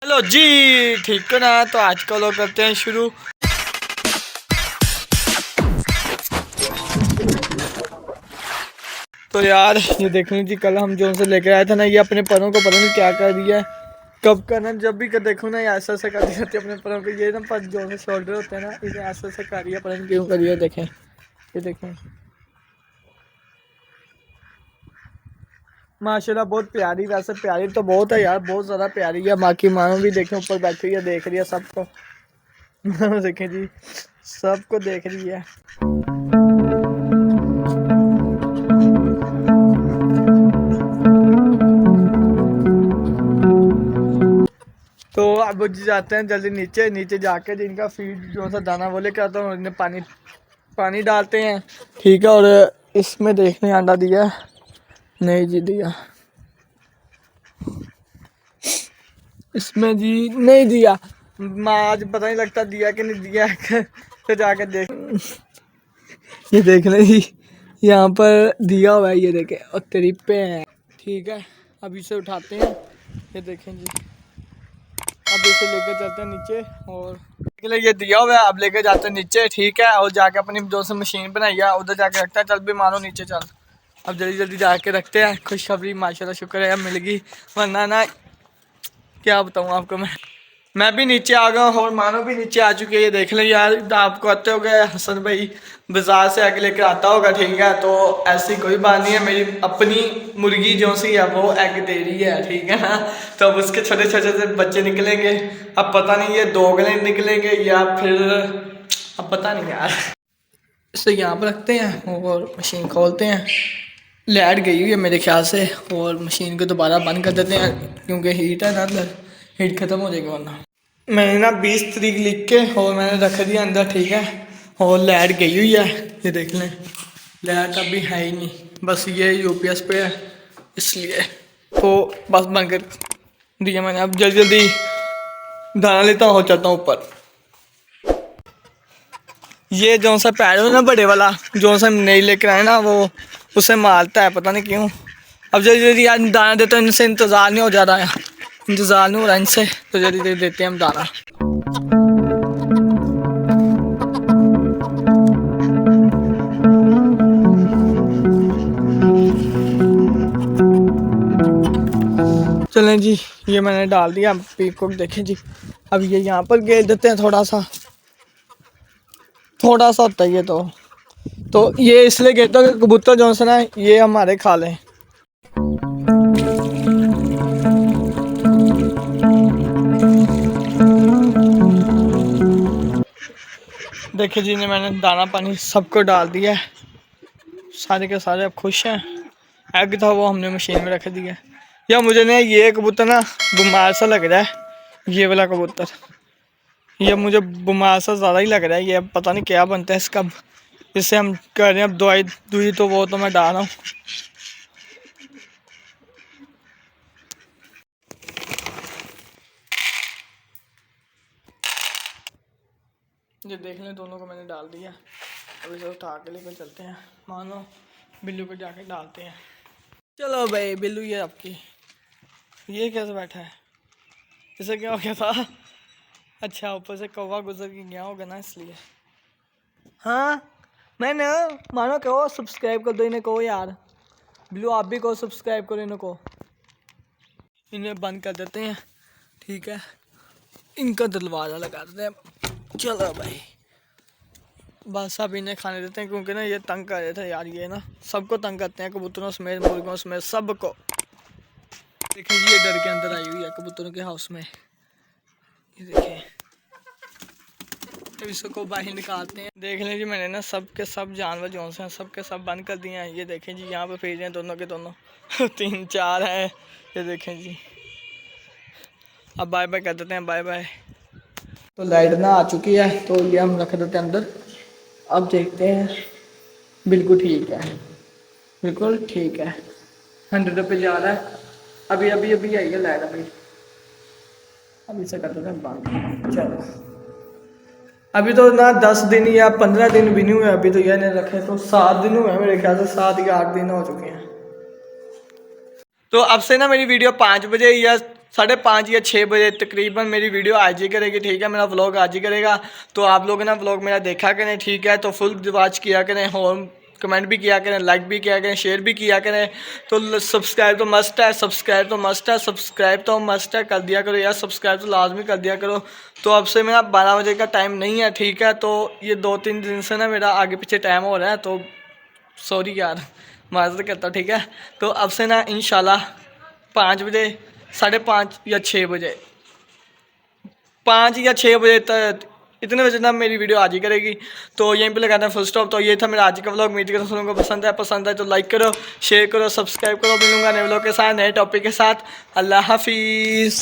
चलो जी ठीक है ना, तो आज का लोग करते हैं शुरू। तो यार ये देख लीजिए, कल हम जो से लेकर आए थे ना, ये अपने परों को पता नहीं क्या कर दिया है। कब करना, जब भी कर देखो ना, ये ऐसा ऐसा कर दी जाती है अपने परों को। ये ना पर जो से शोल्डर होते हैं ना, इसे ऐसा ऐसा कर रही है, पता नहीं क्यों कर रही है। देखें, ये देखें, माशाल्लाह बहुत प्यारी, वैसे प्यारी तो बहुत है यार, बहुत ज़्यादा प्यारी है। बाकी मानो भी देखें, ऊपर बैठी हुई है, देख रही है सबको। देखें जी, सबको देख रही है। तो अब जाते हैं जल्दी नीचे। नीचे जाके जिनका फीड जो सा दाना वो लेकर आता हूँ, उन्हें पानी पानी डालते हैं, ठीक है। और इसमें देखने अंडा दिया नहीं जी, दिया इसमें जी नहीं दिया। आज पता नहीं लगता दिया कि नहीं दिया है। तो जाकर देख, ये देख लें जी, यहाँ पर दिया हुआ है, ये देखें, और ट्रिप पे है, ठीक है। अब इसे उठाते हैं, ये देखें जी। अब इसे लेकर चलते हैं नीचे, और ये दिया हुआ है, अब लेकर जाते हैं नीचे, ठीक है। और जाके अपनी जो से मशीन बनाई है उधर जाके रखते हैं। चल भी मानो नीचे चल, अब जल्दी जल्दी जाके रखते हैं। खुशखबरी माशाल्लाह शुक्र है मिल गई, वरना ना क्या बताऊँ आपको। मैं भी नीचे आ गया और मानो भी नीचे आ चुकी है। ये देख लें यार, आपको आते हो गए हसन भाई बाजार से आके लेकर आता होगा, ठीक है। तो ऐसी कोई बात नहीं है, मेरी अपनी मुर्गी जो सी है वो एग दे रही है, ठीक है ना। तो अब उसके छोटे छोटे से बच्चे निकलेंगे। अब पता नहीं ये दोगले निकलेंगे या फिर अब पता नहीं यार। इसे यहाँ पर रखते हैं और मशीन खोलते हैं। लाइट गई हुई है मेरे ख्याल से, और मशीन को दोबारा बंद कर देते हैं क्योंकि हीट है ना अंदर, हीट ख़त्म हो जाएगी वरना। मैंने ना 20 तारीख लिख के और मैंने रख दिया अंदर, ठीक है। और लाइट गई हुई है, ये देख लें, लाइट अभी है ही नहीं, बस ये यूपीएस पे है इसलिए। तो बस बंद कर दिया मैंने। अब जल्दी जल्दी दाना लेता हूँ, चलता हूँ ऊपर। ये जो सा पैर है ना बड़े वाला, जो सा नहीं लेकर आए ना, वो उसे मारता है, पता नहीं क्यों। अब जल्दी जल्दी यार दाना देते हैं, इनसे इंतज़ार नहीं हो जा रहा है, इंतज़ार नहीं हो रहा इनसे, तो जल्दी जल्दी देते हैं हम दाना। चलें जी, ये मैंने डाल दिया पीकॉक, देखें जी। अब ये यहाँ पर गेर देते हैं, थोड़ा सा होता है ये। तो ये इसलिए कहता हूँ कि कबूतर जो है ना, ये हमारे खा लें। देखिए जी, ने मैंने दाना पानी सबको डाल दिया है, सारे के सारे अब खुश हैं। एग था वो हमने मशीन में रख दिया। या मुझे ना ये कबूतर ना बीमार सा लग रहा है, ये वाला कबूतर, ये मुझे बीमार सा ज़्यादा ही लग रहा है। ये पता नहीं क्या बनता है इसका, इससे हम कर रहे हैं अब दवाई दुई, तो वो तो मैं डाल रहा हूँ। ये देख लें, दोनों को मैंने डाल दिया। अब इसे उठा के लेकर चलते हैं, मानो बिल्लू को जाके डालते हैं। चलो भाई, बिल्लू ये आपकी, ये कैसे बैठा है, इसे क्या हो गया था? अच्छा, ऊपर से कौवा गुजर के गया होगा ना, इसलिए। हाँ मैंने, मानो कहो सब्सक्राइब कर दो इन्हें, कहो यार बिल्लू आप भी कहो सब्सक्राइब करो इन्हें को। इन्हें बंद कर देते हैं, ठीक है, इनका दरवाज़ा लगा देते हैं। चलो भाई, बस अब इन्हें खाने देते हैं, क्योंकि ना ये तंग कर रहे थे यार, ये ना सबको तंग करते हैं, कबूतरों समेत, मुर्गों समेत, सबको। देखिए ये डर के अंदर आई हुई है कबूतरों के हाउस में, ये देखिए। तो इसको बाहर निकालते हैं। देख लें जी, मैंने ना सब के सब जानवर जो से हैं सब के सब बंद कर दिए हैं। ये देखें जी, यहाँ पे फिर रहे हैं दोनों के दोनों। 3-4 हैं, ये देखें जी। अब बाय बाय कर देते हैं, बाय बाय। तो लाइट ना आ चुकी है, तो ये हम रख देते हैं अंदर। अब देखते हैं, बिल्कुल ठीक है, बिल्कुल ठीक है, 100 पे जा रहा है। अभी अभी अभी आई है लाइट, अभी से कर देते हैं बंद। चलो, अभी तो ना 10 दिन या 15 दिन भी नहीं हुए, अभी तो यह नहीं रखे, तो 7 दिन हुए मेरे ख्याल से, 7 या 8 दिन हो चुके हैं। तो अब से ना मेरी वीडियो 5 बजे या 5:30 या 6 बजे तकरीबन मेरी वीडियो आज ही करेगी, ठीक है, मेरा व्लॉग आज ही करेगा। तो आप लोग ना व्लॉग मेरा देखा करें, ठीक है, तो फुल वॉच किया करें, और कमेंट भी किया करें, लाइक भी किया करें, शेयर भी किया करें। तो सब्सक्राइब तो मस्ट है, सब्सक्राइब तो मस्ट है, सब्सक्राइब तो मस्ट है, कर दिया करो यार, सब्सक्राइब तो लाजमी कर दिया करो। तो अब से मेरा 12 बजे का टाइम नहीं है, ठीक है, तो ये 2-3 दिन से ना मेरा आगे पीछे टाइम हो रहा है, तो सॉरी यार, माजरत करता हूँ, ठीक है। तो अब से ना इंशाल्लाह 5 बजे, 5:30 या 6 बजे, 5 या 6 बजे तक, इतने बजे ना मेरी वीडियो आज ही करेगी। तो यहीं पे लगाना है फुल स्टॉप। तो ये था मेरा आज का व्लॉग। उम्मीद करता हूँ को पसंद है तो लाइक करो, शेयर करो, सब्सक्राइब करो। मिलूंगा नए व्लॉग के साथ, नए टॉपिक के साथ। अल्लाह हाफिज़।